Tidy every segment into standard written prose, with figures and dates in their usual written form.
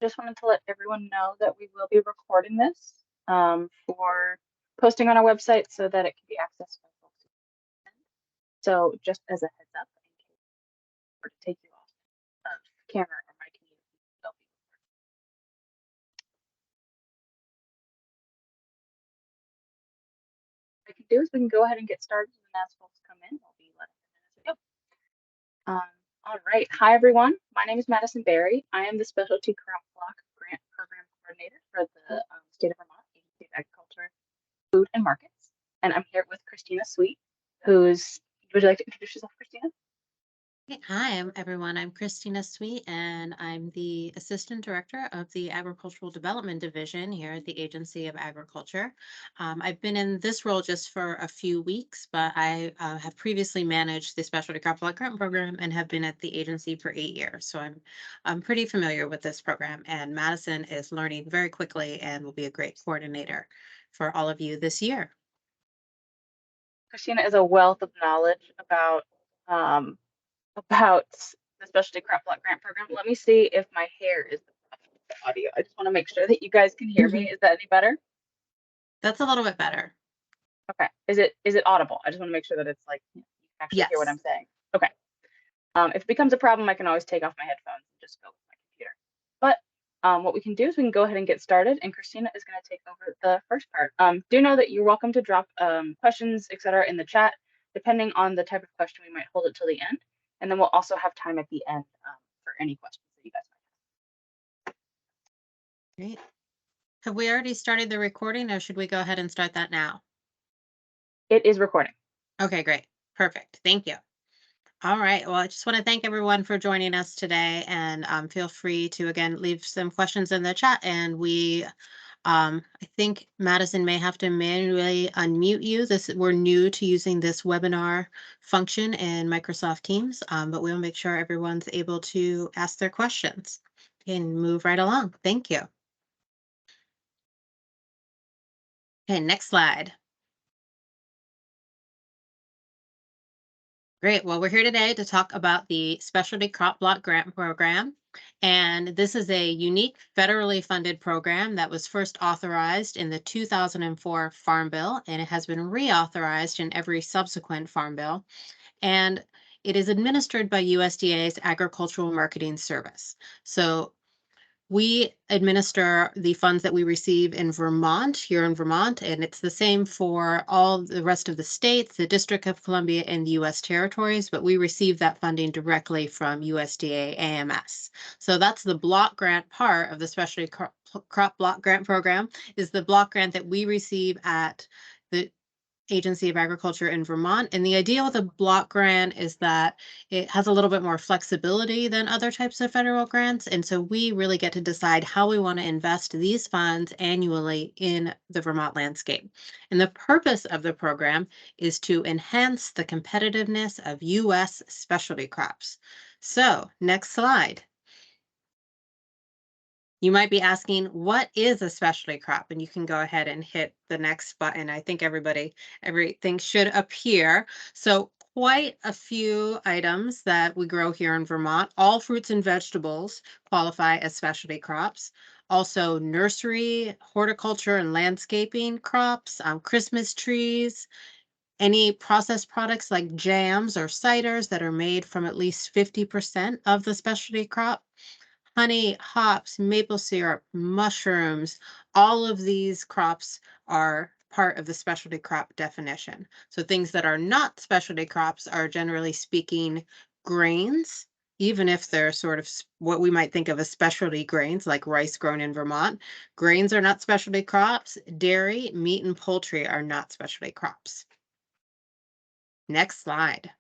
just wanted to let everyone know that we will be recording this for posting on our website so that it can be accessed by folks who attend. So just as a heads up, in case we're to take you off of camera or mic, they'll be recorded. What I can do is we can go ahead and get started, and as folks come in, we'll be letting them in as we go. All right. Hi, everyone. My name is Madison Berry. I am the Specialty Crop Block Grant Program Coordinator for the State of Vermont Agency of Agriculture, Food, and Markets. And I'm here with Christina Sweet, would you like to introduce yourself, Christina? Hi, everyone. I'm Christina Sweet, and I'm the Assistant Director of the Agricultural Development Division here at the Agency of Agriculture. I've been in this role just for a few weeks, but I have previously managed the Specialty Crop Block Grant Program and have been at the agency for 8 years. So I'm pretty familiar with this program, and Madison is learning very quickly and will be a great coordinator for all of you this year. Christina is a wealth of knowledge about the Specialty Crop Block Grant Program. Let me see if my hair is the audio. I just want to make sure that you guys can hear me. Is that any better? That's a little bit better. Okay. Is it audible? I just want to make sure that it's like you can actually hear what I'm Yes. saying. Okay. If it becomes a problem, I can always take off my headphones and just go with my computer. But what we can do is we can go ahead and get started, and Christina is going to take over the first part. Do know that you're welcome to drop questions, etc., in the chat. Depending on the type of question, we might hold it till the end, and then we'll also have time at the end for any questions that you guys might have. Great. Have we already started the recording, or should we go ahead and start that now? It is recording. Okay, great. Perfect. Thank you. All right. Well, I just want to thank everyone for joining us today, and feel free to, again, leave some questions in the chat. And I think Madison may have to manually unmute you. We're new to using this webinar function in Microsoft Teams, but we'll make sure everyone's able to ask their questions and move right along. Thank you. Okay, next slide. Great. Well, we're here today to talk about the Specialty Crop Block Grant Program. And this is a unique federally funded program that was first authorized in the 2004 Farm Bill, and it has been reauthorized in every subsequent Farm Bill. And it is administered by USDA's Agricultural Marketing Service. So we administer the funds that we receive in Vermont, here in Vermont, and it's the same for all the rest of the states, the District of Columbia, and the U.S. territories, but we receive that funding directly from USDA AMS. So that's the block grant part of the Specialty Crop Block Grant Program, is the block grant that we receive at the Agency of Agriculture in Vermont. And the idea with a block grant is that it has a little bit more flexibility than other types of federal grants. And so we really get to decide how we want to invest these funds annually in the Vermont landscape. And the purpose of the program is to enhance the competitiveness of U.S. specialty crops. So next slide. You might be asking, what is a specialty crop? And you can go ahead and hit the next button. I think everything should appear. So quite a few items that we grow here in Vermont. All fruits and vegetables qualify as specialty crops. Also nursery, horticulture, and landscaping crops, Christmas trees, any processed products like jams or ciders that are made from at least 50% of the specialty crop. Honey, hops, maple syrup, mushrooms, all of these crops are part of the specialty crop definition. So things that are not specialty crops are, generally speaking, grains, even if they're sort of what we might think of as specialty grains, like rice grown in Vermont. Grains are not specialty crops. Dairy, meat, and poultry are not specialty crops. Next slide.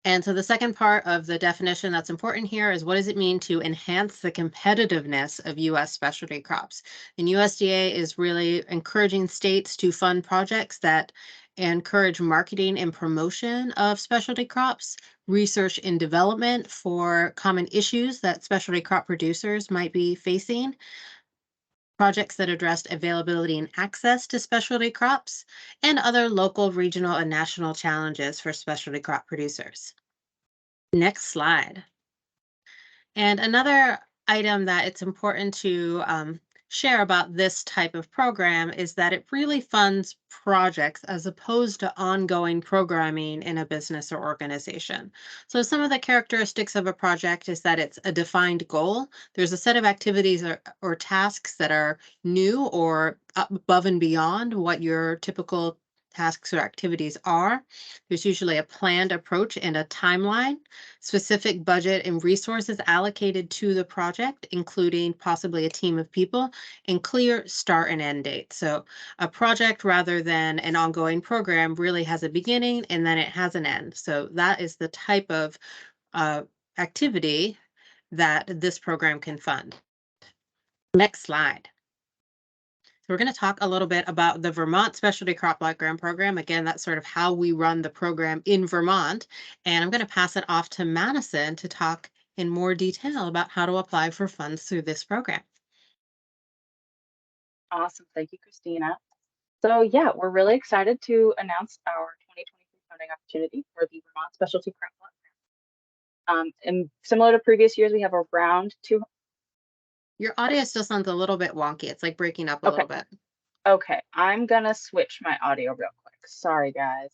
And so the second part of the definition that's important here is, what does it mean to enhance the competitiveness of U.S. specialty crops? And USDA is really encouraging states to fund projects that encourage marketing and promotion of specialty crops, research and development for common issues that specialty crop producers might be facing, projects that addressed availability and access to specialty crops, and other local, regional, and national challenges for specialty crop producers. Next slide. And another item that it's important to share about this type of program is that it really funds projects as opposed to ongoing programming in a business or organization. So, some of the characteristics of a project is that it's a defined goal. There's a set of activities or tasks that are new or up above and beyond what your typical tasks or activities are. There's usually a planned approach and a timeline, specific budget and resources allocated to the project, including possibly a team of people, and clear start and end date. So, a project rather than an ongoing program really has a beginning and then it has an end. So, that is the type of uh, activity that this program can fund. Next slide. So we're going to talk a little bit about the Vermont Specialty Crop Block Grant Program. Again, that's sort of how we run the program in Vermont. And I'm going to pass it off to Madison to talk in more detail about how to apply for funds through this program. Awesome. Thank you, Christina. So yeah, we're really excited to announce our 2023 funding opportunity for the Vermont Specialty Crop Block. And similar to previous years, we have around two. Your audio still sounds a little bit wonky. It's like breaking up a Okay, little bit. okay. I'm gonna switch my audio real quick. Sorry, guys.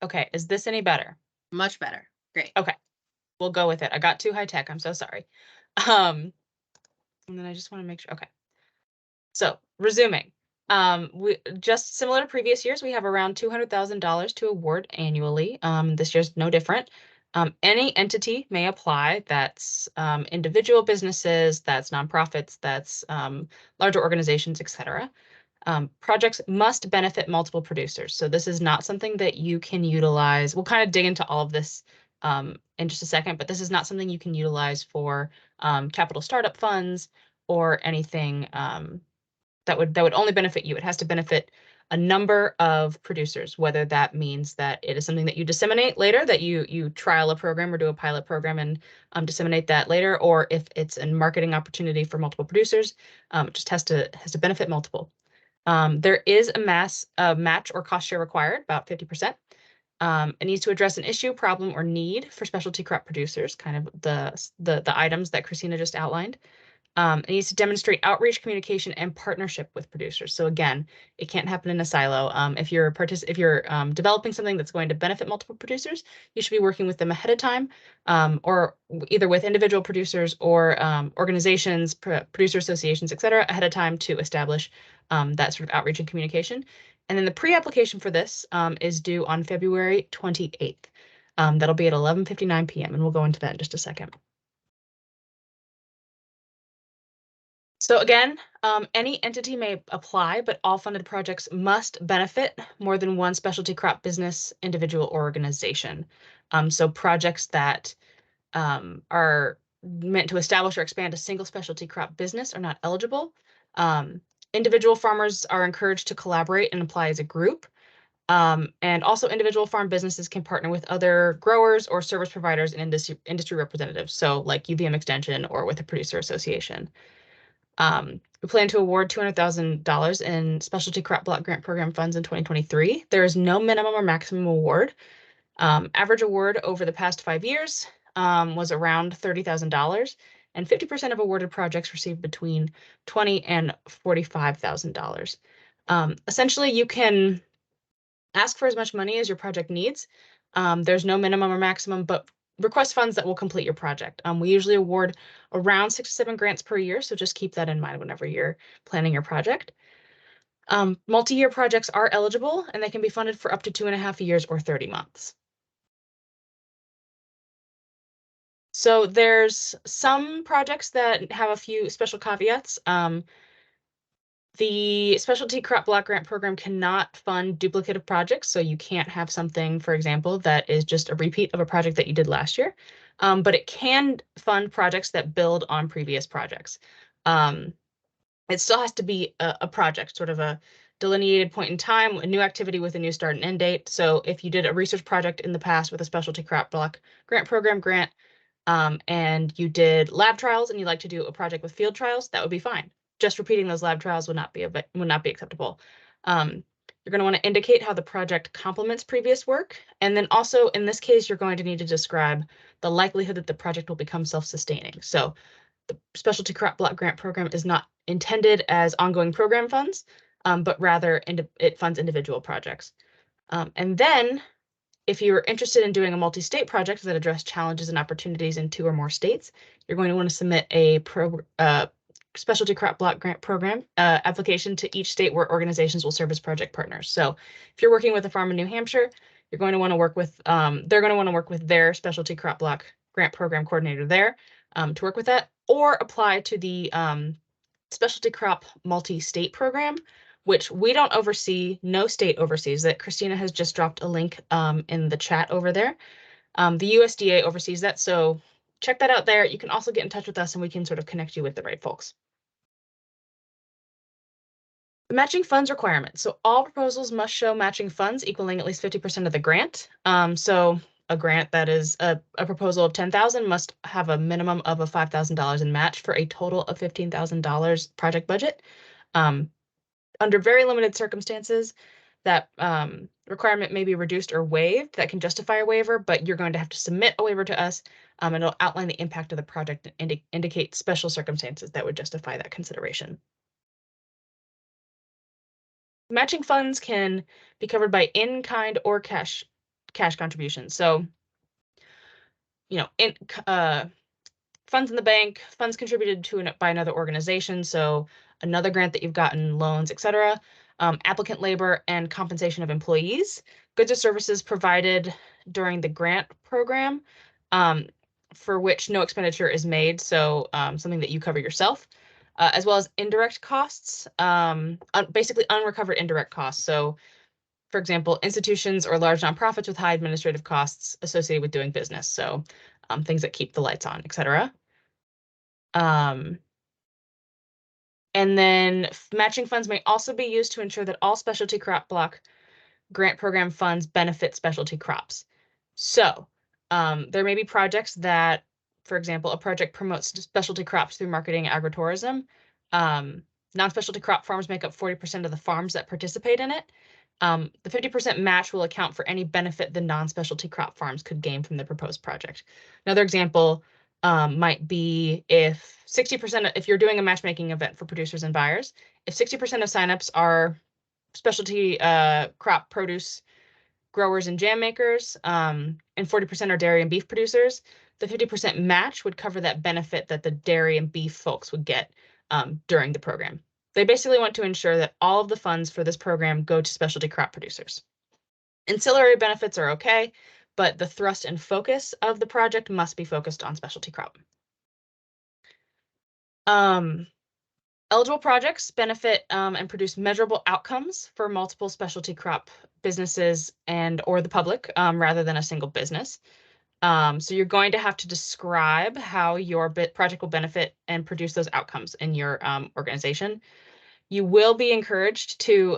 Okay, is this any better? Much better. Great. Okay, we'll go with it. I got too high tech. I'm so sorry. And then I just want to make sure. Okay. So resuming, we just similar to previous years, we have around $200,000 to award annually. This year's no different. Any entity may apply. That's individual businesses, that's nonprofits, that's larger organizations, etc. Projects must benefit multiple producers. So this is not something that you can utilize. We'll kind of dig into all of this in just a second, but this is not something you can utilize for capital startup funds or anything that would only benefit you. It has to benefit a number of producers, whether that means that it is something that you disseminate later, that you trial a program or do a pilot program and disseminate that later, or if it's a marketing opportunity for multiple producers, it just has to benefit multiple. There is a match or cost share required, about 50%. It needs to address an issue, problem, or need for specialty crop producers, kind of the items that Christina just outlined. It needs to demonstrate outreach, communication, and partnership with producers. So again, it can't happen in a silo. If you're developing something that's going to benefit multiple producers, you should be working with them ahead of time, or either with individual producers or organizations, producer associations, et cetera, ahead of time to establish that sort of outreach and communication. And then the pre-application for this is due on February 28th. That'll be at 11:59 p.m. and we'll go into that in just a second. So again, any entity may apply, but all funded projects must benefit more than one specialty crop business, individual, or organization. So projects that are meant to establish or expand a single specialty crop business are not eligible. Individual farmers are encouraged to collaborate and apply as a group. And also individual farm businesses can partner with other growers or service providers and industry representatives. So like UVM Extension or with a producer association. We plan to award $200,000 in specialty crop block grant program funds in 2023. There is no minimum or maximum award. Average award over the past 5 years was around $30,000, and 50% of awarded projects received between $20,000 and $45,000. Essentially, you can ask for as much money as your project needs. There's no minimum or maximum, but request funds that will complete your project. We usually award around 6 to 7 grants per year, so just keep that in mind whenever you're planning your project. Multi-year projects are eligible, and they can be funded for up to 2.5 years or 30 months. So there's some projects that have a few special caveats. The Specialty Crop Block Grant Program cannot fund duplicative projects, so you can't have something, for example, that is just a repeat of a project that you did last year, but it can fund projects that build on previous projects. It still has to be a project, sort of a delineated point in time, a new activity with a new start and end date. So if you did a research project in the past with a Specialty Crop Block Grant Program grant, and you did lab trials and you'd like to do a project with field trials, that would be fine. Just repeating those lab trials would not be acceptable. You're going to want to indicate how the project complements previous work. And then also, in this case, you're going to need to describe the likelihood that the project will become self-sustaining. So the Specialty Crop Block Grant Program is not intended as ongoing program funds, but rather it funds individual projects. And then if you're interested in doing a multi-state project that address challenges and opportunities in 2 or more states, you're going to want to submit a Specialty Crop Block Grant Program application to each state where organizations will serve as project partners. So if you're working with a farm in New Hampshire, you're going to want to work with, they're going to want to work with their Specialty Crop Block Grant Program coordinator there to work with that, or apply to the Specialty Crop Multi-State Program, which we don't oversee, no state oversees that. Christina has just dropped a link in the chat over there. The USDA oversees that, so check that out there. You can also get in touch with us and we can sort of connect you with the right folks. The matching funds requirement. So all proposals must show matching funds equaling at least 50% of the grant. So a grant that is a proposal of $10,000 must have a minimum of a $5,000 in match for a total of $15,000 project budget. Under very limited circumstances, that requirement may be reduced or waived. That can justify a waiver, but you're going to have to submit a waiver to us, and it'll outline the impact of the project and indicate special circumstances that would justify that consideration. Matching funds can be covered by in-kind or cash contributions. So, you know, funds in the bank, funds contributed to by another organization, so another grant that you've gotten, loans, etc. Applicant labor and compensation of employees, goods or services provided during the grant program for which no expenditure is made, so something that you cover yourself, as well as indirect costs, basically unrecovered indirect costs. So, for example, institutions or large nonprofits with high administrative costs associated with doing business. So things that keep the lights on, etc. And then matching funds may also be used to ensure that all specialty crop block grant program funds benefit specialty crops. So there may be projects that, for example, a project promotes specialty crops through marketing agritourism. Non-specialty crop farms make up 40% of the farms that participate in it. The 50% match will account for any benefit the non-specialty crop farms could gain from the proposed project. Another example might be if 60%, if you're doing a matchmaking event for producers and buyers, if 60% of signups are specialty crop produce growers and jam makers, and 40% are dairy and beef producers, the 50% match would cover that benefit that the dairy and beef folks would get during the program. They basically want to ensure that all of the funds for this program go to specialty crop producers. Ancillary benefits are okay, but the thrust and focus of the project must be focused on specialty crop. Eligible projects benefit and produce measurable outcomes for multiple specialty crop businesses and or the public rather than a single business. So you're going to have to describe how your project will benefit and produce those outcomes in your organization. You will be encouraged to,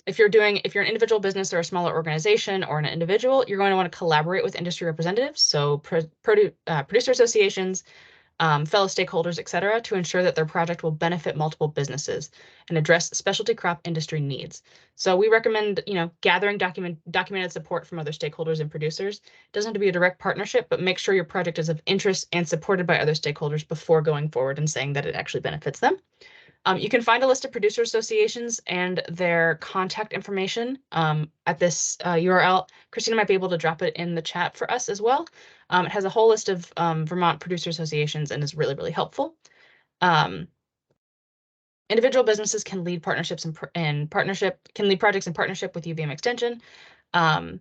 if you're an individual business or a smaller organization or an individual, you're going to want to collaborate with industry representatives, so producer associations, fellow stakeholders, etc., to ensure that their project will benefit multiple businesses and address specialty crop industry needs. So we recommend, gathering documented support from other stakeholders and producers. It doesn't have to be a direct partnership, but make sure your project is of interest and supported by other stakeholders before going forward and saying that it actually benefits them. You can find a list of producer associations and their contact information at this URL. Christina might be able to drop it in the chat for us as well. It has a whole list of Vermont producer associations and is really, really helpful. Individual businesses can lead partnerships can lead projects in partnership with UVM Extension. And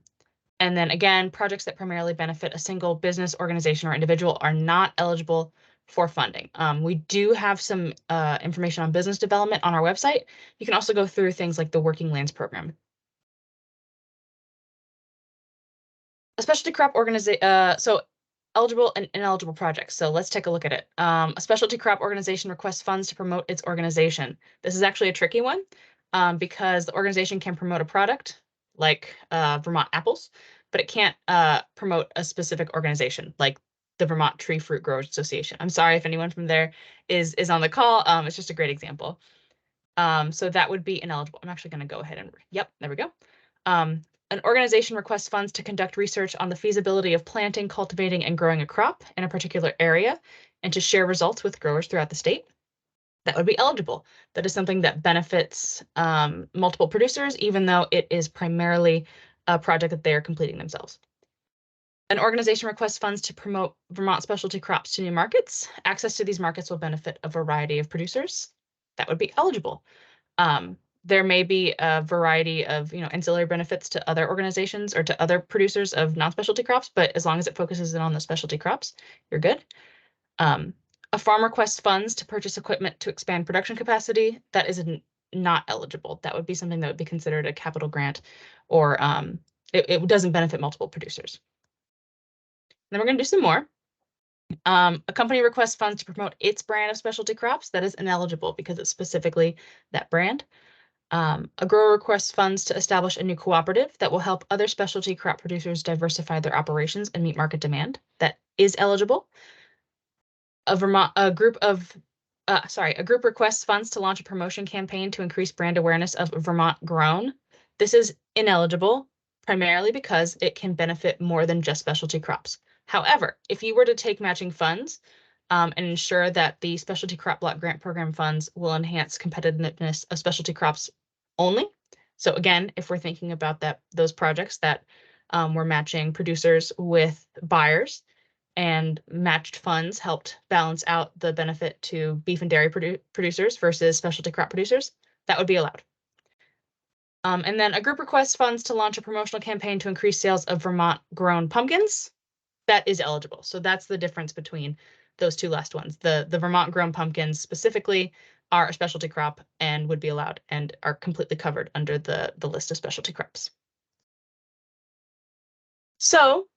then again, projects that primarily benefit a single business, organization, or individual are not eligible for funding. We do have some information on business development on our website. You can also go through things like the Working Lands Program. A specialty crop organization, so eligible and ineligible projects. So let's take a look at it. A specialty crop organization requests funds to promote its organization. This is actually a tricky one because the organization can promote a product like Vermont apples, but it can't promote a specific organization like the Vermont Tree Fruit Growers Association. I'm sorry if anyone from there is on the call. It's just a great example. So that would be ineligible. I'm actually going to go ahead and, yep, there we go. An organization requests funds to conduct research on the feasibility of planting, cultivating, and growing a crop in a particular area and to share results with growers throughout the state. That would be eligible. That is something that benefits multiple producers, even though it is primarily a project that they are completing themselves. An organization requests funds to promote Vermont specialty crops to new markets. Access to these markets will benefit a variety of producers. That would be eligible. There may be a variety of ancillary benefits to other organizations or to other producers of non-specialty crops, but as long as it focuses in on the specialty crops, you're good. A farm requests funds to purchase equipment to expand production capacity. That is not eligible. That would be something that would be considered a capital grant, or it doesn't benefit multiple producers. Then we're going to do some more. A company requests funds to promote its brand of specialty crops. That is ineligible because it's specifically that brand. A grower requests funds to establish a new cooperative that will help other specialty crop producers diversify their operations and meet market demand. That is eligible. A group requests funds to launch a promotion campaign to increase brand awareness of Vermont grown. This is ineligible, primarily because it can benefit more than just specialty crops. However, if you were to take matching funds and ensure that the Specialty Crop Block Grant Program funds will enhance competitiveness of specialty crops only. So again, if we're thinking about those projects that we're matching producers with buyers, and matched funds helped balance out the benefit to beef and dairy producers versus specialty crop producers, that would be allowed. And then a group requests funds to launch a promotional campaign to increase sales of Vermont grown pumpkins. That is eligible. So that's the difference between those two last ones. The Vermont grown pumpkins specifically are a specialty crop and would be allowed and are completely covered under the list of specialty crops. So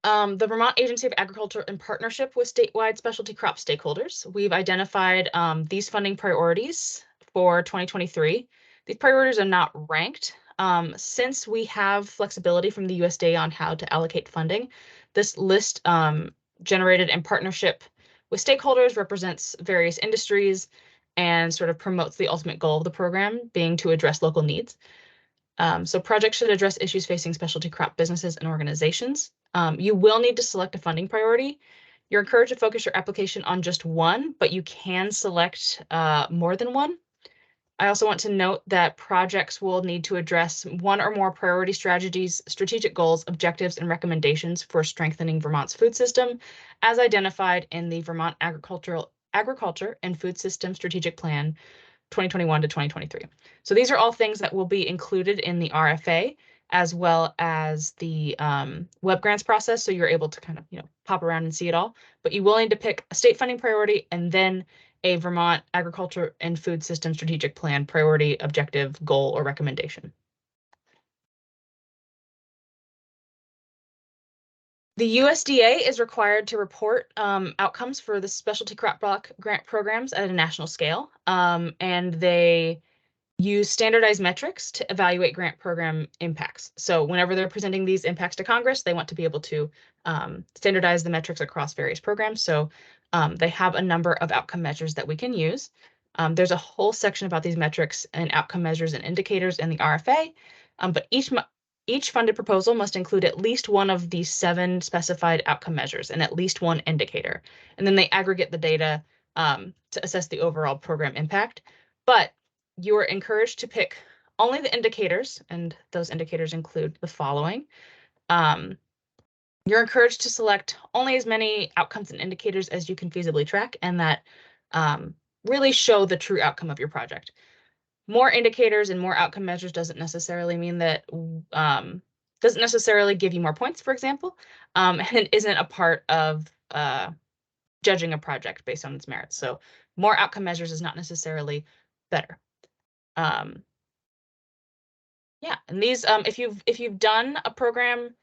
the Vermont Agency of Agriculture, in partnership with statewide specialty crop stakeholders, we've identified these funding priorities for 2023. These priorities are not ranked. Since we have flexibility from the USDA on how to allocate funding, this list generated in partnership with stakeholders represents various industries and sort of promotes the ultimate goal of the program being to address local needs. So projects should address issues facing specialty crop businesses and organizations. You will need to select a funding priority. You're encouraged to focus your application on just one, but you can select more than one. I also want to note that projects will need to address one or more priority strategies, strategic goals, objectives, and recommendations for strengthening Vermont's food system, as identified in the Vermont Agriculture and Food System Strategic Plan 2021 to 2023. So these are all things that will be included in the RFA, as well as the web grants process. So you're able to kind of, pop around and see it all, but you will need to pick a state funding priority and then a Vermont Agriculture and Food System Strategic Plan priority, objective, goal, or recommendation. The USDA is required to report outcomes for the specialty crop block grant programs at a national scale, and they use standardized metrics to evaluate grant program impacts. So whenever they're presenting these impacts to Congress, they want to be able to standardize the metrics across various programs. So they have a number of outcome measures that we can use. There's a whole section about these metrics and outcome measures and indicators in the RFA, but each funded proposal must include at least one of these 7 specified outcome measures and at least one indicator. And then they aggregate the data to assess the overall program impact. But you are encouraged to pick only the indicators, and those indicators include the following. You're encouraged to select only as many outcomes and indicators as you can feasibly track and that really show the true outcome of your project. More indicators and more outcome measures doesn't necessarily mean that, doesn't necessarily give you more points, for example, and it isn't a part of judging a project based on its merits. So more outcome measures is not necessarily better. Yeah, and these, if you've done a program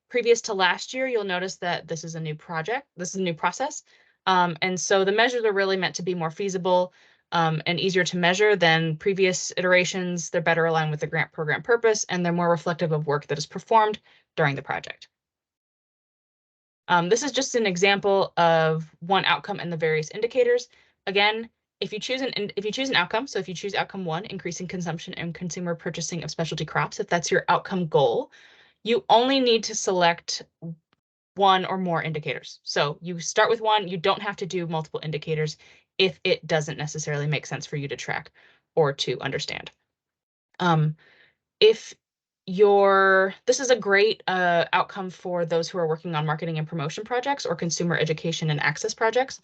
previous to last year, you'll notice that this is a new project. This is a new process. And so the measures are really meant to be more feasible and easier to measure than previous iterations. They're better aligned with the grant program purpose, and they're more reflective of work that is performed during the project. This is just an example of one outcome and the various indicators. Again, if you choose an outcome, so if you choose outcome 1, increasing consumption and consumer purchasing of specialty crops, if that's your outcome goal, you only need to select one or more indicators. So you start with one, you don't have to do multiple indicators if it doesn't necessarily make sense for you to track or to understand. If this is a great outcome for those who are working on marketing and promotion projects or consumer education and access projects.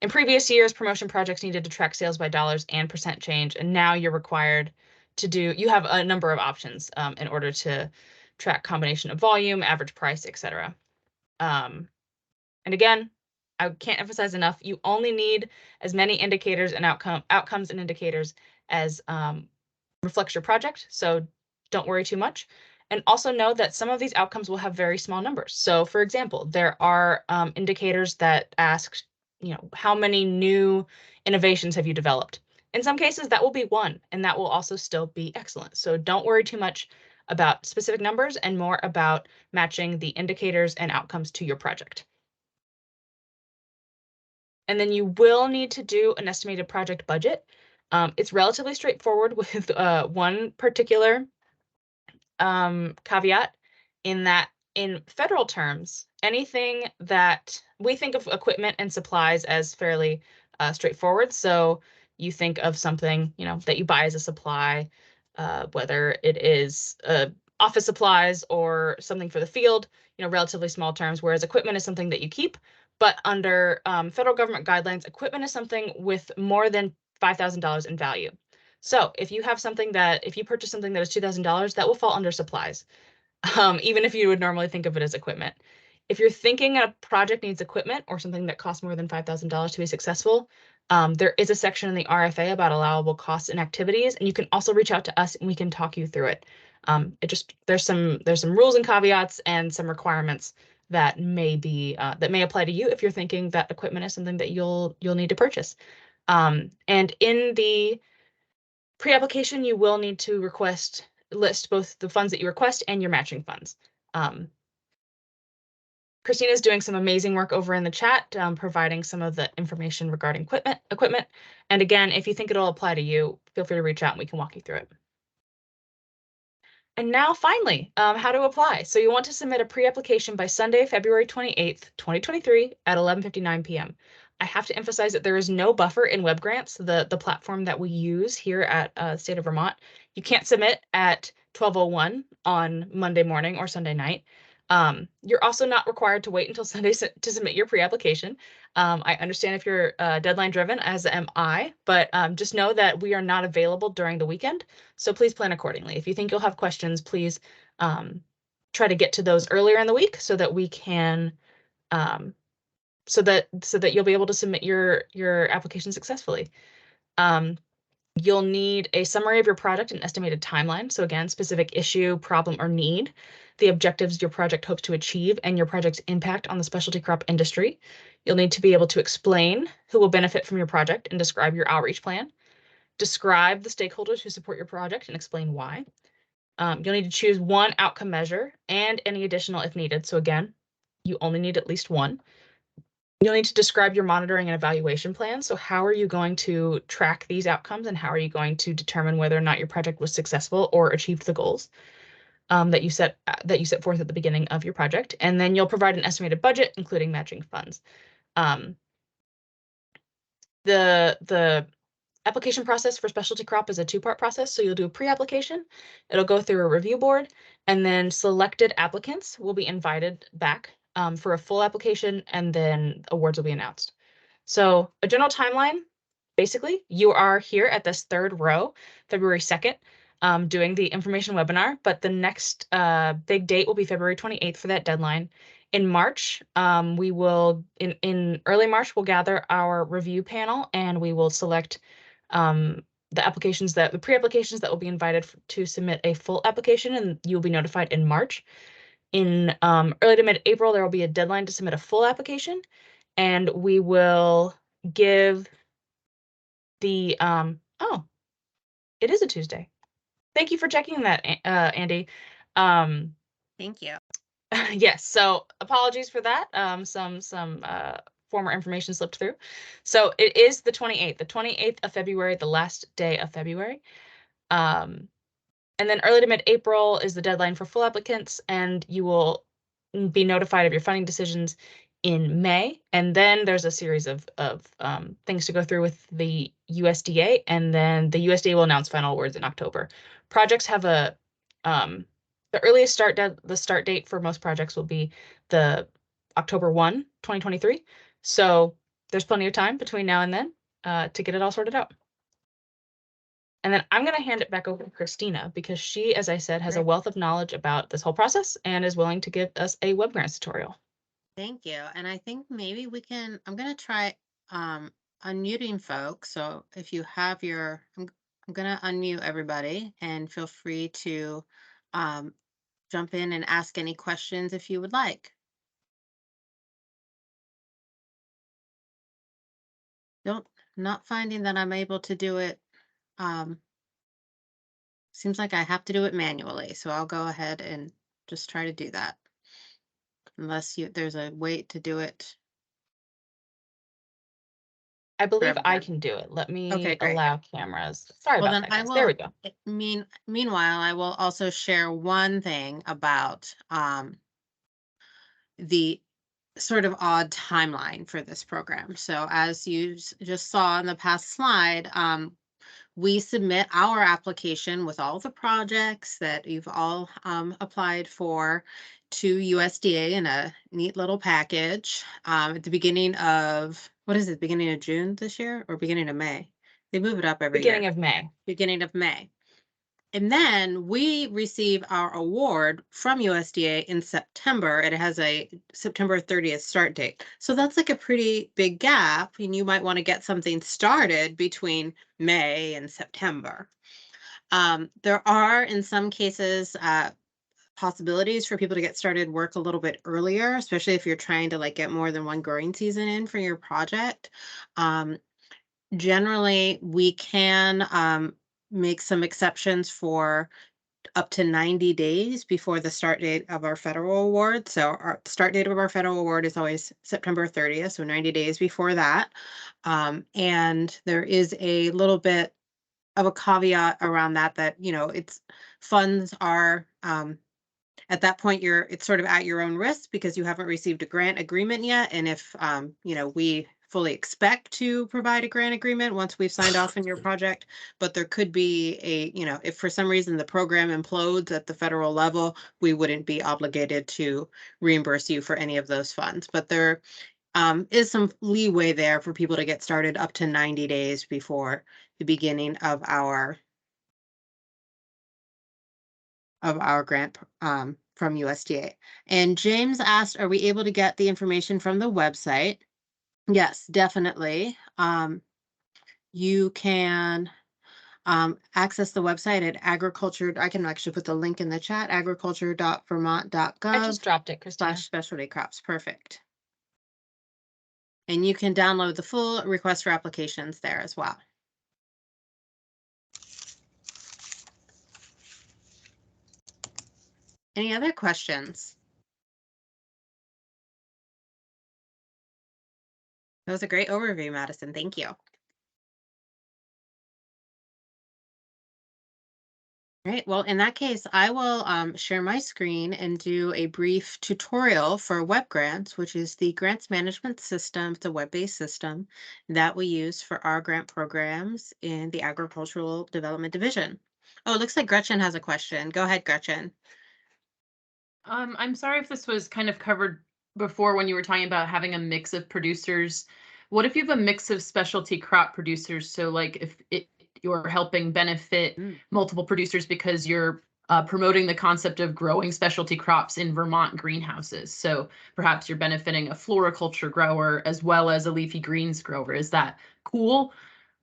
In previous years, promotion projects needed to track sales by dollars and percent change, and now you're required to you have a number of options in order to track combination of volume, average price, etc. And again, I can't emphasize enough, you only need as many indicators and outcomes and indicators as reflects your project, so don't worry too much. And also know that some of these outcomes will have very small numbers. So for example, there are indicators that ask, how many new innovations have you developed? In some cases, that will be 1, and that will also still be excellent. So don't worry too much about specific numbers and more about matching the indicators and outcomes to your project. And then you will need to do an estimated project budget. It's relatively straightforward with one particular caveat in that in federal terms, anything that we think of equipment and supplies as fairly straightforward. So you think of something, that you buy as a supply, whether it is office supplies or something for the field, relatively small terms, whereas equipment is something that you keep. But under federal government guidelines, equipment is something with more than $5,000 in value. So if you purchase something that is $2,000, that will fall under supplies, even if you would normally think of it as equipment. If you're thinking a project needs equipment or something that costs more than $5,000 to be successful, there is a section in the RFA about allowable costs and activities, and you can also reach out to us and we can talk you through it. There's some rules and caveats and some requirements that may apply to you if you're thinking that equipment is something that you'll need to purchase. And in the pre-application, you will need to list both the funds that you request and your matching funds. Christina's doing some amazing work over in the chat, providing some of the information regarding equipment. And again, if you think it'll apply to you, feel free to reach out and we can walk you through it. And now finally, how to apply. So you want to submit a pre-application by Sunday, February 28th, 2023 at 11:59 p.m. I have to emphasize that there is no buffer in web grants, the platform that we use here at the state of Vermont. You can't submit at 12:01 on Monday morning or Sunday night. You're also not required to wait until Sunday to submit your pre-application. I understand if you're deadline driven, as am I, but just know that we are not available during the weekend. So please plan accordingly. If you think you'll have questions, please try to get to those earlier in the week so that we can so that you'll be able to submit your application successfully. You'll need a summary of your project and estimated timeline. So again, specific issue, problem, or need, the objectives your project hopes to achieve, and your project's impact on the specialty crop industry. You'll need to be able to explain who will benefit from your project and describe your outreach plan. Describe the stakeholders who support your project and explain why. You'll need to choose one outcome measure and any additional if needed. So again, you only need at least one. You'll need to describe your monitoring and evaluation plan. So how are you going to track these outcomes and how are you going to determine whether or not your project was successful or achieved the goals that you set forth at the beginning of your project? And then you'll provide an estimated budget, including matching funds. The application process for specialty crop is a 2-part process. So you'll do a pre-application, it'll go through a review board, and then selected applicants will be invited back for a full application, and then awards will be announced. So a general timeline, basically, you are here at this 3rd row, February 2nd, doing the information webinar, but the next big date will be February 28th for that deadline. In March, we will, in early March, we'll gather our review panel and we will select the pre-applications that will be invited to submit a full application, and you'll be notified in March. In early to mid-April, there will be a deadline to submit a full application, and we will give the, oh, it is a Tuesday. Thank you for checking that, Andy. Thank you. Yes, so apologies for that. Some former information slipped through. So it is the 28th of February, the last day of February. And then early to mid-April is the deadline for full applicants, and you will be notified of your funding decisions in May. And then there's a series of things to go through with the USDA, and then the USDA will announce final awards in October. Projects have a the earliest start date for most projects will be the October 1, 2023. So there's plenty of time between now and then to get it all sorted out. And then I'm going to hand it back over to Christina because she, as I said, has a wealth of knowledge about this whole process and is willing to give us a web grants tutorial. Thank you. And I think maybe we can, I'm going to try unmuting folks. So if you have your, I'm going to unmute everybody and feel free to jump in and ask any questions if you would like. Not finding that I'm able to do it. Seems like I have to do it manually. So I'll go ahead and just try to do that. Unless there's a way to do it. I believe I everyone. can do it. Let me Okay, great. allow cameras. Sorry Well, about then that, I guys. will. There we go. Meanwhile, I will also share one thing about the sort of odd timeline for this program. So as you just saw in the past slide, we submit our application with all the projects that you've all applied for to USDA in a neat little package at the beginning of, what is it, beginning of June this year or beginning of May? They move it up every year. Beginning of May. Beginning of May. And then we receive our award from USDA in September. It has a September 30th start date. So that's like a pretty big gap, and you might want to get something started between May and September. There are, in some cases, possibilities for people to get started work a little bit earlier, especially if you're trying to like get more than one growing season in for your project. Generally, we can make some exceptions for up to 90 days before the start date of our federal award. So our start date of our federal award is always September 30th, so 90 days before that. And there is a little bit of a caveat around that, you know, it's funds are at that point it's sort of at your own risk because you haven't received a grant agreement yet. And if you know, we fully expect to provide a grant agreement once we've signed off on your project, but there could be a, you know, if for some reason the program implodes at the federal level, we wouldn't be obligated to reimburse you for any of those funds. But there is some leeway there for people to get started up to 90 days before the beginning of our grant from USDA. And James asked, are we able to get the information from the website? Yes, definitely. You can access the website at agriculture. I can actually put the link in the chat, agriculture.vermont.gov. I just dropped it, Christina. /specialty crops. Perfect. And you can download the full request for applications there as well. Any other questions? That was a great overview, Madison. Thank you. All right, well, in that case, I will share my screen and do a brief tutorial for web grants, which is the grants management system. It's a web-based system that we use for our grant programs in the Agricultural Development Division. Oh, it looks like Gretchen has a question. Go ahead, Gretchen. I'm sorry if this was kind of covered before when you were talking about having a mix of producers. What if you have a mix of specialty crop producers? So like if you're helping benefit multiple producers because you're promoting the concept of growing specialty crops in Vermont greenhouses. So perhaps you're benefiting a floriculture grower as well as a leafy greens grower. Is that cool?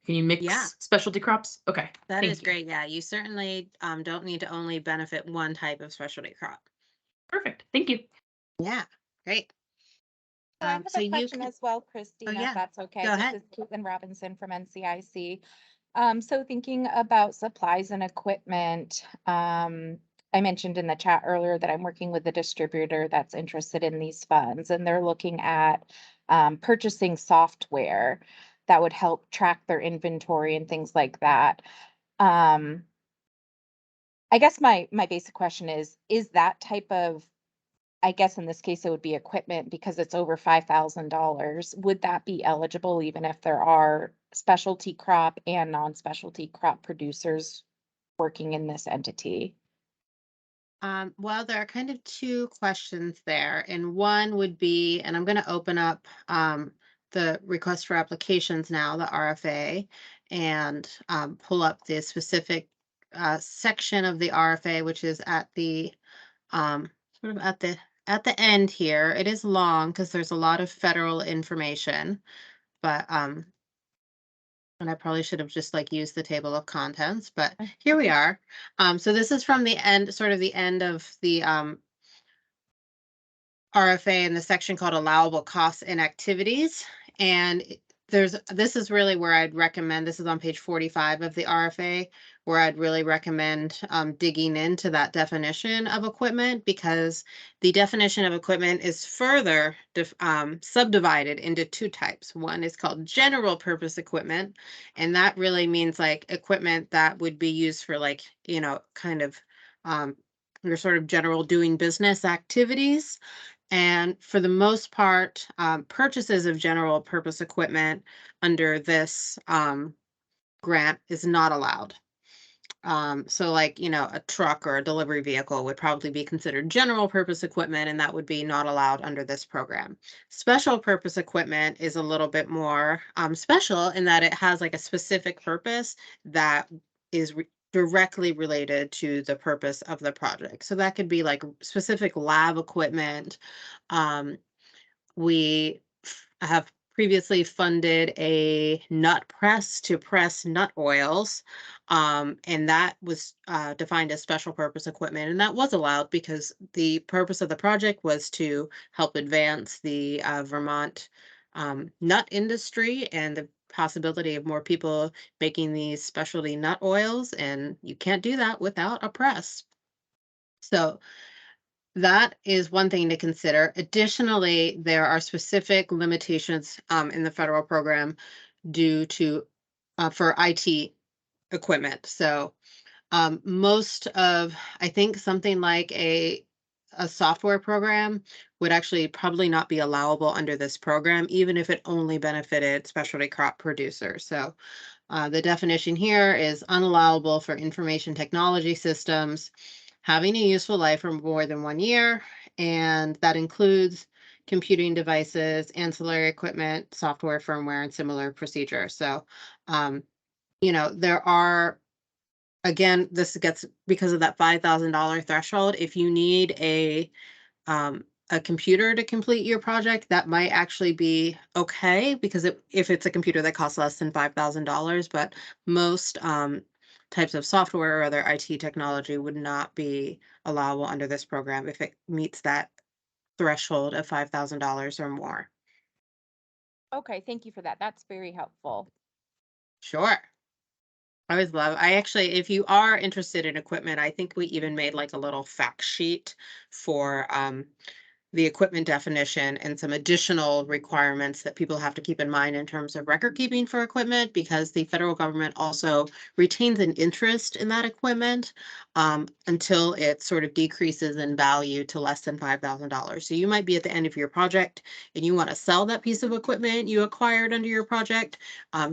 Can you mix specialty crops? Okay. That is great. Yeah, you certainly don't need to only benefit one type of specialty crop. Perfect. Thank you. Yeah, great. So I have a question as well, Christina, yeah. if that's okay. Go ahead. This is Caitlin Robinson from NCIC. So thinking about supplies and equipment, I mentioned in the chat earlier that I'm working with a distributor that's interested in these funds, and they're looking at purchasing software that would help track their inventory and things like that. I guess my basic question is that type of, I guess in this case it would be equipment because it's over $5,000. Would that be eligible even if there are specialty crop and non-specialty crop producers working in this entity? Well, there are kind of two questions there, and one would be, and I'm going to open up the request for applications now, the RFA, and pull up the specific section of the RFA, which is at the sort of at the end here. It is long because there's a lot of federal information, but and I probably should have just like used the table of contents, but here we are. So this is from the end, sort of the end of the RFA in the section called allowable costs and activities. And this is really where I'd recommend, this is on page 45 of the RFA, where I'd really recommend digging into that definition of equipment, because the definition of equipment is further subdivided into two types. One is called general purpose equipment, and that really means like equipment that would be used for like, you know, kind of your sort of general doing business activities. And for the most part, purchases of general purpose equipment under this grant is not allowed. So like, you know, a truck or a delivery vehicle would probably be considered general purpose equipment, and that would be not allowed under this program. Special purpose equipment is a little bit more special in that it has like a specific purpose that is directly related to the purpose of the project. So that could be like specific lab equipment. We have previously funded a nut press to press nut oils, and that was defined as special purpose equipment, and that was allowed because the purpose of the project was to help advance the Vermont nut industry and the possibility of more people making these specialty nut oils, and you can't do that without a press. So that is one thing to consider. Additionally, there are specific limitations in the federal program due to for IT equipment. So most of, I think something like a software program would actually probably not be allowable under this program, even if it only benefited specialty crop producers. So the definition here is unallowable for information technology systems having a useful life for more than 1 year, and that includes computing devices, ancillary equipment, software, firmware, and similar procedures. So, you know, there are, again, this gets because of that $5,000 threshold. If you need a computer to complete your project, that might actually be okay, because if it's a computer that costs less than $5,000, but most types of software or other IT technology would not be allowable under this program if it meets that threshold of $5,000 or more. Okay, thank you for that. That's very helpful. Sure. I always love, I actually, if you are interested in equipment, I think we even made like a little fact sheet for the equipment definition and some additional requirements that people have to keep in mind in terms of record keeping for equipment, because the federal government also retains an interest in that equipment until it sort of decreases in value to less than $5,000. So you might be at the end of your project and you want to sell that piece of equipment you acquired under your project.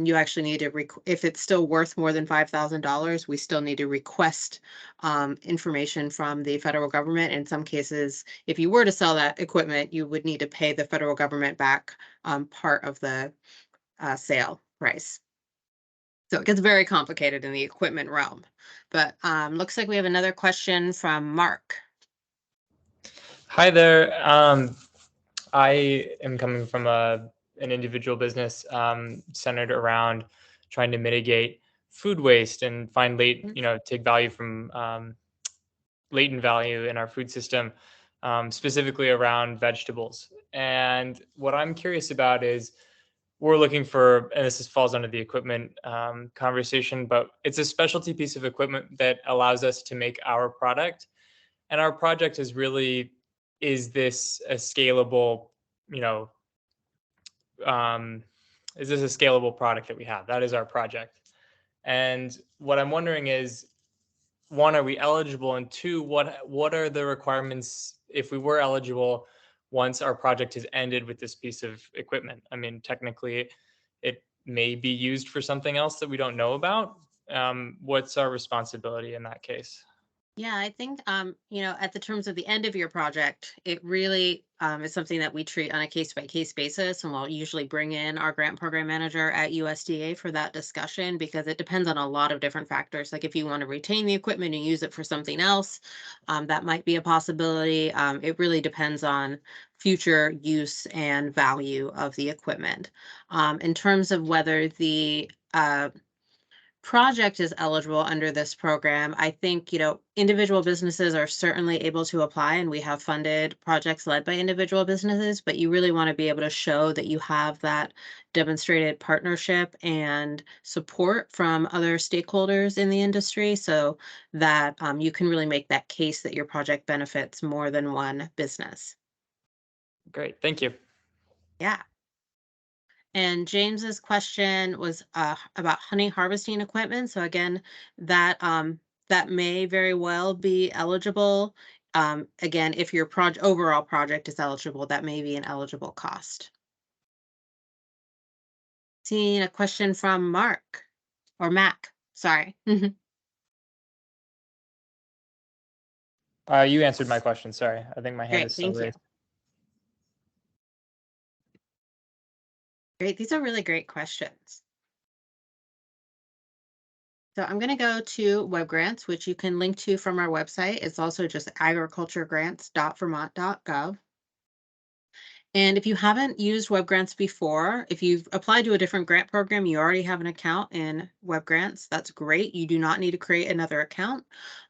You actually need to, if it's still worth more than $5,000, we still need to request information from the federal government. In some cases, if you were to sell that equipment, you would need to pay the federal government back part of the sale price. So it gets very complicated in the equipment realm. But looks like we have another question from Mark. Hi there. I am coming from an individual business centered around trying to mitigate food waste and find take value from latent value in our food system, specifically around vegetables. And what I'm curious about is we're looking for, and this falls under the equipment conversation, but it's a specialty piece of equipment that allows us to make our product. And our project is this a scalable, is this a scalable product that we have? That is our project. And what I'm wondering is, one, are we eligible? And two, what are the requirements if we were eligible once our project has ended with this piece of equipment? I mean, technically, it may be used for something else that we don't know about. What's our responsibility in that case? Yeah, I think, at the terms of the end of your project, it really is something that we treat on a case-by-case basis, and we'll usually bring in our grant program manager at USDA for that discussion, because it depends on a lot of different factors. Like if you want to retain the equipment and use it for something else, that might be a possibility. It really depends on future use and value of the equipment. In terms of whether the project is eligible under this program, I think, individual businesses are certainly able to apply, and we have funded projects led by individual businesses, but you really want to be able to show that you have that demonstrated partnership and support from other stakeholders in the industry, so that you can really make that case that your project benefits more than one business. Great, thank you. Yeah. And James's question was about honey harvesting equipment. So again, that may very well be eligible. Again, if your overall project is eligible, that may be an eligible cost. Seeing a question from Mark or Mac, sorry. You answered my question. Sorry, I think my hand Great, is still thank you. raised. Great, these are really great questions. So I'm going to go to web grants, which you can link to from our website. It's also just agriculturegrants.vermont.gov. And if you haven't used web grants before, if you've applied to a different grant program, you already have an account in web grants, that's great. You do not need to create another account.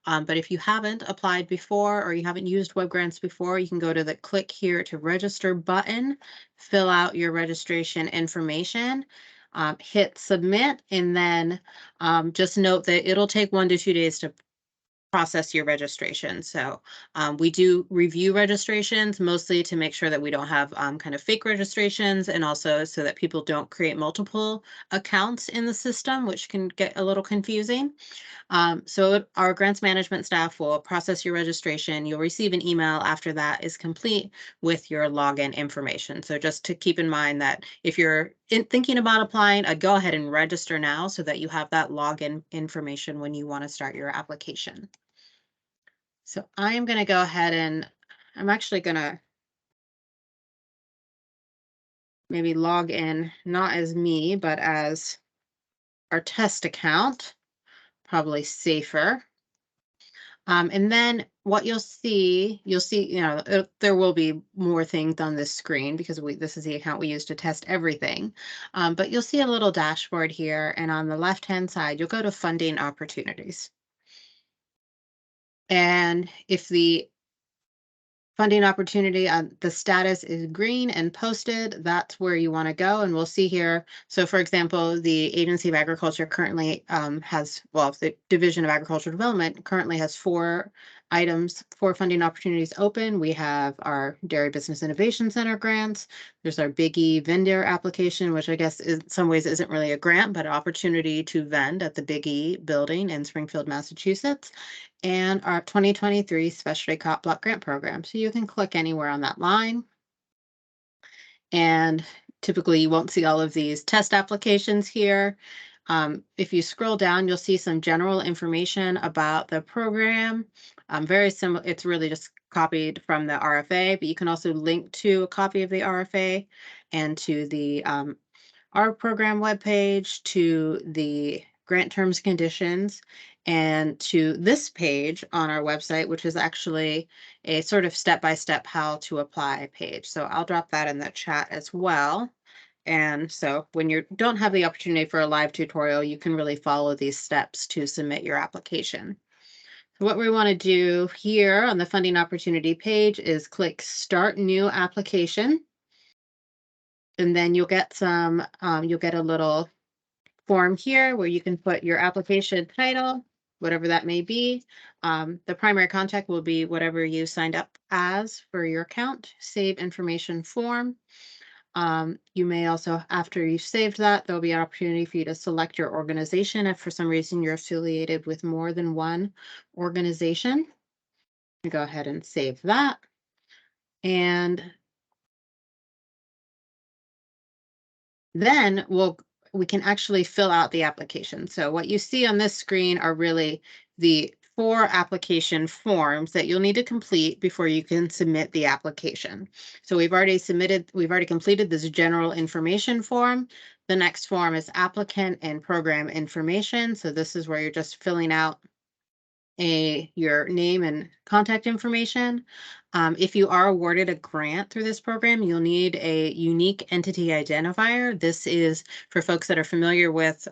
But if you haven't applied before, or you haven't used web grants before, you can go to the click here to register button, fill out your registration information, hit submit, and then just note that it'll take 1 to 2 days to process your registration. So we do review registrations mostly to make sure that we don't have kind of fake registrations, and also so that people don't create multiple accounts in the system, which can get a little confusing. So our grants management staff will process your registration. You'll receive an email after that is complete with your login information. So just to keep in mind that if you're thinking about applying, go ahead and register now so that you have that login information when you want to start your application. So I'm going to go ahead and I'm actually going to maybe log in, not as me, but as our test account, probably safer. And then what you'll see, there will be more things on this screen because this is the account we use to test everything. But you'll see a little dashboard here, and on the left-hand side, you'll go to funding opportunities. And if the funding opportunity, the status is green and posted, that's where you want to go. And we'll see here. So for example, the Agency of Agriculture currently the Division of Agricultural Development currently has 4 funding opportunities open. We have our Dairy Business Innovation Center grants. There's our Big E vendor application, which I guess in some ways isn't really a grant, but an opportunity to vend at the Big E building in Springfield, Massachusetts, and our 2023 Specialty Crop Block Grant Program. So you can click anywhere on that line. And typically you won't see all of these test applications here. If you scroll down, you'll see some general information about the program. Very similar, it's really just copied from the RFA, but you can also link to a copy of the RFA and to the our program webpage, to the grant terms and conditions, and to this page on our website, which is actually a sort of step-by-step how to apply page. So I'll drop that in the chat as well. And so when you don't have the opportunity for a live tutorial, you can really follow these steps to submit your application. So what we want to do here on the funding opportunity page is click Start New Application. And then you'll get you'll get a little form here where you can put your application title, whatever that may be. The primary contact will be whatever you signed up as for your account. Save information form. You may also, after you've saved that, there'll be an opportunity for you to select your organization if for some reason you're affiliated with more than one organization. You go ahead and save that. And then we can actually fill out the application. So what you see on this screen are really the 4 application forms that you'll need to complete before you can submit the application. So we've already completed this general information form. The next form is applicant and program information. So this is where you're just filling out your name and contact information. If you are awarded a grant through this program, you'll need a unique entity identifier. This is for folks that are familiar with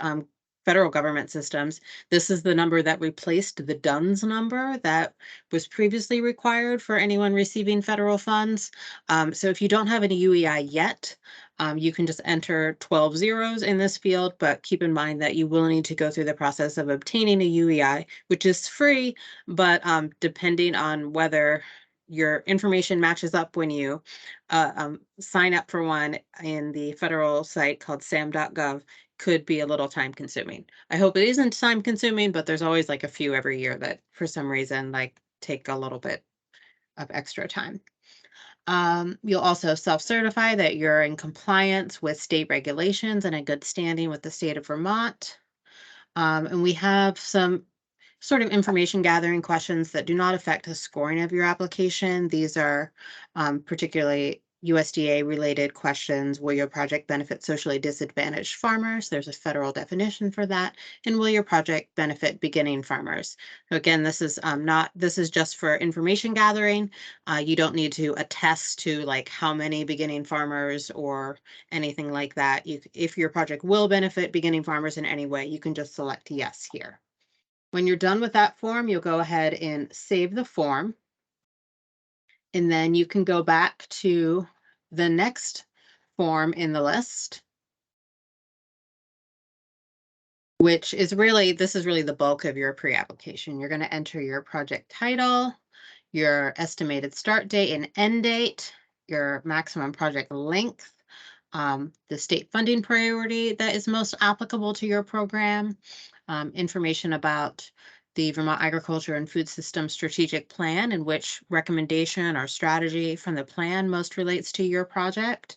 federal government systems. This is the number that replaced the DUNS number that was previously required for anyone receiving federal funds. So if you don't have any UEI yet, you can just enter 12 zeros in this field, but keep in mind that you will need to go through the process of obtaining a UEI, which is free, but depending on whether your information matches up when you sign up for one in the federal site called sam.gov, could be a little time consuming. I hope it isn't time consuming, but there's always like a few every year that for some reason like take a little bit of extra time. You'll also self-certify that you're in compliance with state regulations and in good standing with the state of Vermont. And we have some sort of information gathering questions that do not affect the scoring of your application. These are particularly USDA related questions. Will your project benefit socially disadvantaged farmers? There's a federal definition for that. And will your project benefit beginning farmers? So again, this is just for information gathering. You don't need to attest to like how many beginning farmers or anything like that. If your project will benefit beginning farmers in any way, you can just select yes here. When you're done with that form, you'll go ahead and save the form. And then you can go back to the next form in the list, which is really, this is really the bulk of your pre-application. You're going to enter your project title, your estimated start date and end date, your maximum project length, the state funding priority that is most applicable to your program, information about the Vermont Agriculture and Food System Strategic Plan and which recommendation or strategy from the plan most relates to your project.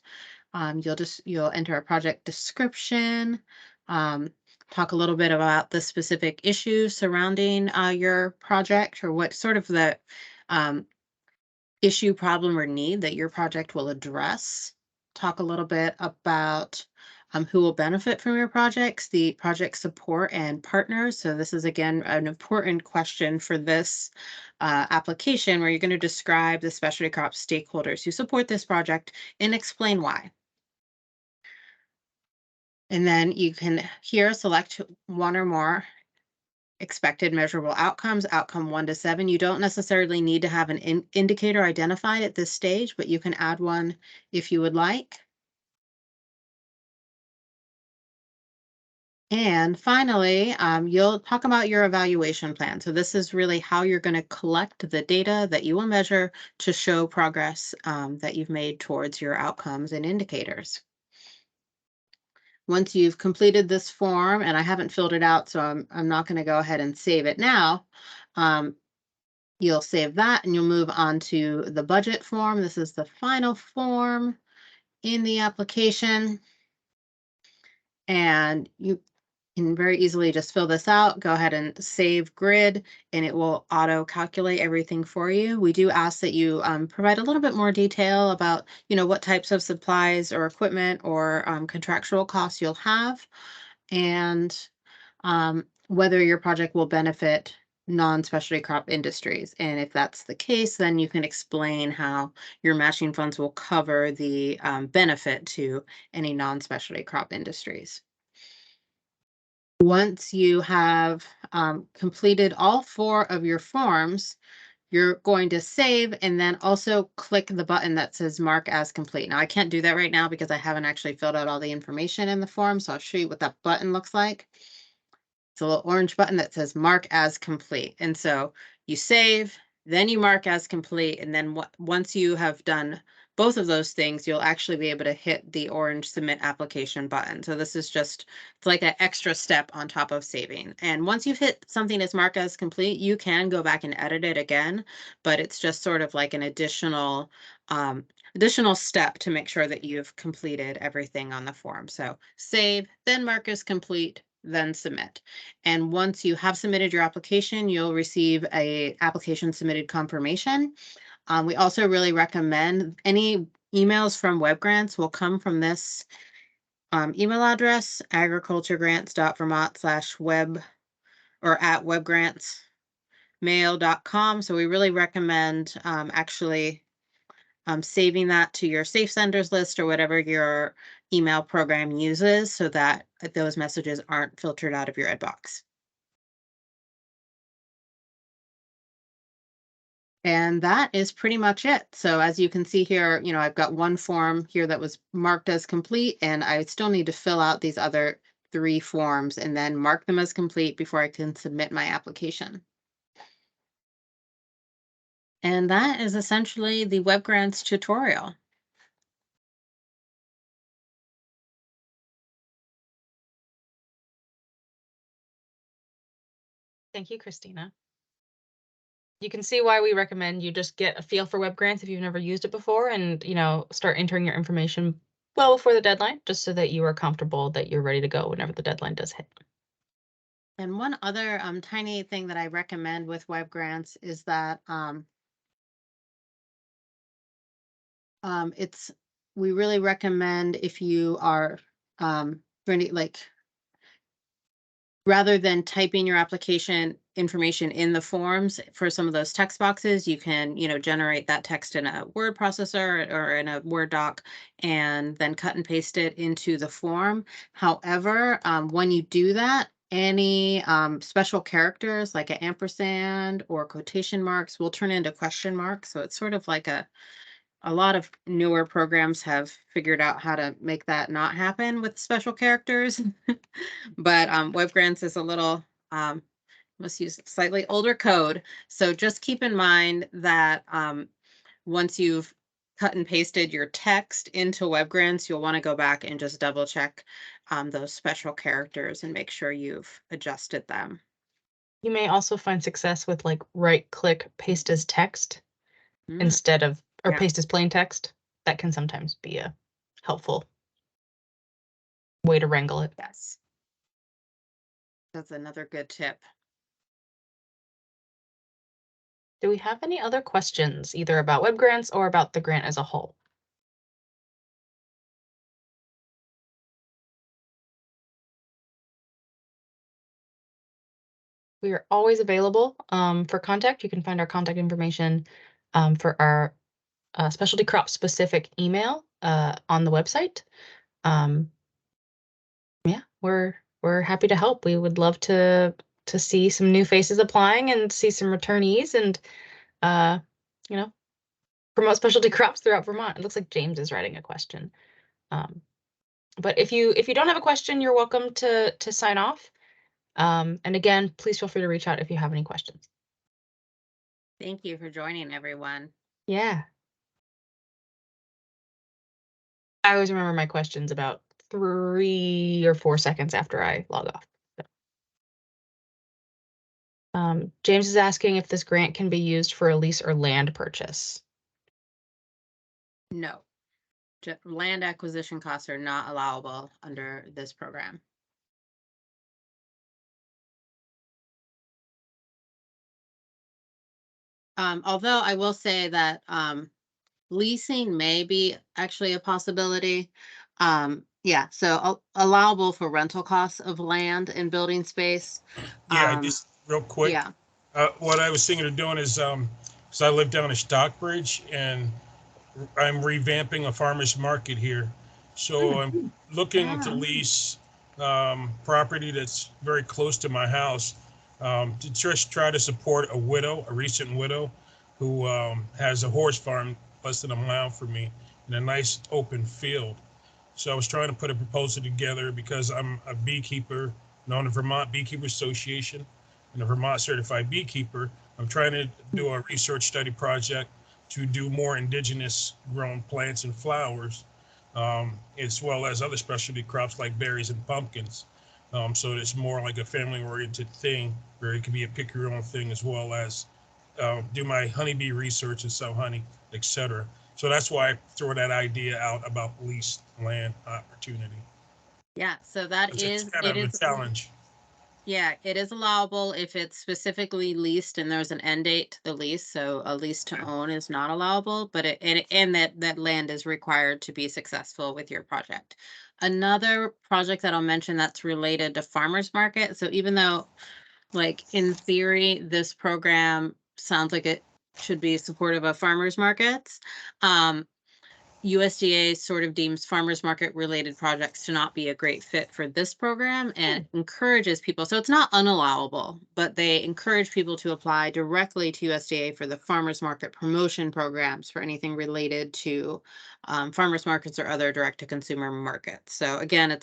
You'll enter a project description, talk a little bit about the specific issues surrounding your project or what sort of the issue, problem, or need that your project will address. Talk a little bit about who will benefit from your projects, the project support and partners. So this is, again, an important question for this application where you're going to describe the specialty crop stakeholders who support this project and explain why. And then you can here select one or more expected measurable outcomes, outcome 1 to 7. You don't necessarily need to have an indicator identified at this stage, but you can add one if you would like. And finally, you'll talk about your evaluation plan. So this is really how you're going to collect the data that you will measure to show progress that you've made towards your outcomes and indicators. Once you've completed this form, and I haven't filled it out, so I'm not going to go ahead and save it now. You'll save that and you'll move on to the budget form. This is the final form in the application. And you can very easily just fill this out, go ahead and save grid, and it will auto calculate everything for you. We do ask that you provide a little bit more detail about, what types of supplies or equipment or contractual costs you'll have, and whether your project will benefit non-specialty crop industries. And if that's the case, then you can explain how your matching funds will cover the benefit to any non-specialty crop industries. Once you have completed all 4 of your forms, you're going to save and then also click the button that says mark as complete. Now I can't do that right now because I haven't actually filled out all the information in the form. So I'll show you what that button looks like. It's a little orange button that says mark as complete. And so you save, then you mark as complete. And then once you have done both of those things, you'll actually be able to hit the orange submit application button. So this is just, it's like an extra step on top of saving. And once you've hit something that's marked as complete, you can go back and edit it again, but it's just sort of like an additional step to make sure that you've completed everything on the form. So save, then mark as complete, then submit. And once you have submitted your application, you'll receive a application submitted confirmation. We also really recommend any emails from web grants will come from this email address, agriculturegrants.vermont/web or @webgrantsmail.com. So we really recommend actually saving that to your safe senders list or whatever your email program uses so that those messages aren't filtered out of your inbox. And that is pretty much it. So as you can see here, you know, I've got one form here that was marked as complete, and I still need to fill out these other 3 forms and then mark them as complete before I can submit my application. And that is essentially the web grants tutorial. Thank you, Christina. You can see why we recommend you just get a feel for web grants if you've never used it before, and start entering your information well before the deadline, just so that you are comfortable that you're ready to go whenever the deadline does hit. And one other tiny thing that I recommend with web grants is that we really recommend if you are rather than typing your application information in the forms for some of those text boxes, you can, generate that text in a word processor or in a Word doc and then cut and paste it into the form. However, when you do that, any special characters like an ampersand or quotation marks will turn into question marks. So it's sort of like a lot of newer programs have figured out how to make that not happen with special characters. But web grants is a little, must use slightly older code. So just keep in mind that once you've cut and pasted your text into web grants, you'll want to go back and just double check those special characters and make sure you've adjusted them. You may also find success with right click paste as text instead of, or paste as plain text. That can sometimes be a helpful way to wrangle it. Yes. That's another good tip. Do we have any other questions, either about web grants or about the grant as a whole? We are always available for contact. You can find our contact information for our specialty crop specific email on the website. Yeah, we're happy to help. We would love to see some new faces applying and see some returnees and promote specialty crops throughout Vermont. It looks like James is writing a question. But if you don't have a question, you're welcome to sign off. And again, please feel free to reach out if you have any questions. Thank you for joining, everyone. Yeah. I always remember my questions about 3 or 4 seconds after I log off. So. James is asking if this grant can be used for a lease or land purchase. No. Land acquisition costs are not allowable under this program. Although I will say that leasing may be actually a possibility. Yeah, so allowable for rental costs of land and building space. Yeah, just real quick. Yeah. What I was thinking of doing is, so I live down in Stockbridge, and I'm revamping a farmer's market here. So I'm looking to lease property that's very close to my house to just try to support a recent widow, who has a horse farm less than a mile from me in a nice open field. So I was trying to put a proposal together because I'm a beekeeper, known the Vermont Beekeeper Association and a Vermont certified beekeeper. I'm trying to do a research study project to do more indigenous grown plants and flowers, as well as other specialty crops like berries and pumpkins. So it's more like a family-oriented thing where it can be a pick your own thing, as well as do my honeybee research and sell honey, etc. So that's why I throw that idea out about leased land opportunity. Yeah, so that It's is, kind it of a is, challenge. yeah, it is allowable if it's specifically leased and there's an end date to the lease. So a lease to own is not allowable, but and that land is required to be successful with your project. Another project that I'll mention that's related to farmers market. So even though, like, in theory, this program sounds like it should be supportive of farmers markets, USDA sort of deems farmers market related projects to not be a great fit for this program and encourages people. So it's not unallowable, but they encourage people to apply directly to USDA for the farmers market promotion programs for anything related to farmers markets or other direct to consumer markets. So again,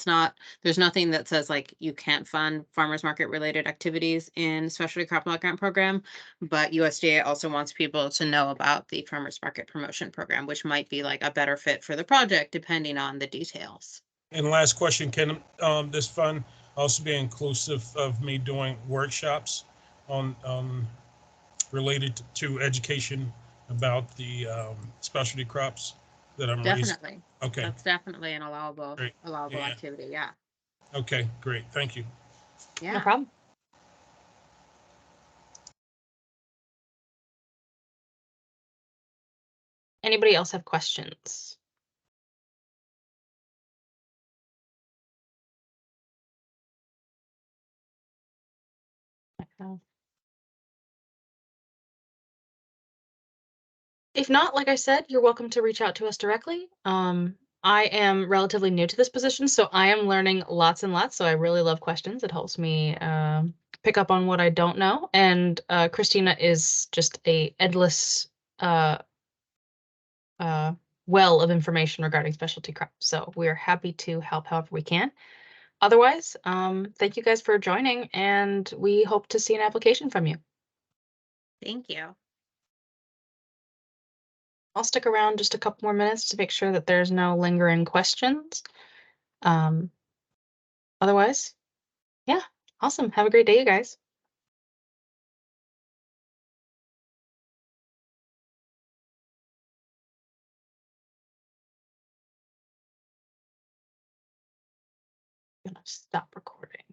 there's nothing that says like you can't fund farmers market related activities in specialty crop lot grant program, but USDA also wants people to know about the farmers market promotion program, which might be like a better fit for the project depending on the details. And last question, can this fund also be inclusive of me doing workshops on related to education about the specialty crops that I'm raising? Definitely. Okay, That's definitely an allowable great. Yeah. activity. Yeah. Okay, great. Thank you. No Yeah. problem. Anybody else have questions? Okay. If not, like I said, you're welcome to reach out to us directly. I am relatively new to this position, so I am learning lots and lots. So I really love questions. It helps me pick up on what I don't know. And Christina is just a endless well of information regarding specialty crops. So we're happy to help however we can. Otherwise, thank you guys for joining, and we hope to see an application from you. Thank you. I'll stick around just a couple more minutes to make sure that there's no lingering questions. Otherwise, yeah, awesome. Have a great day, you guys. I'm gonna stop recording.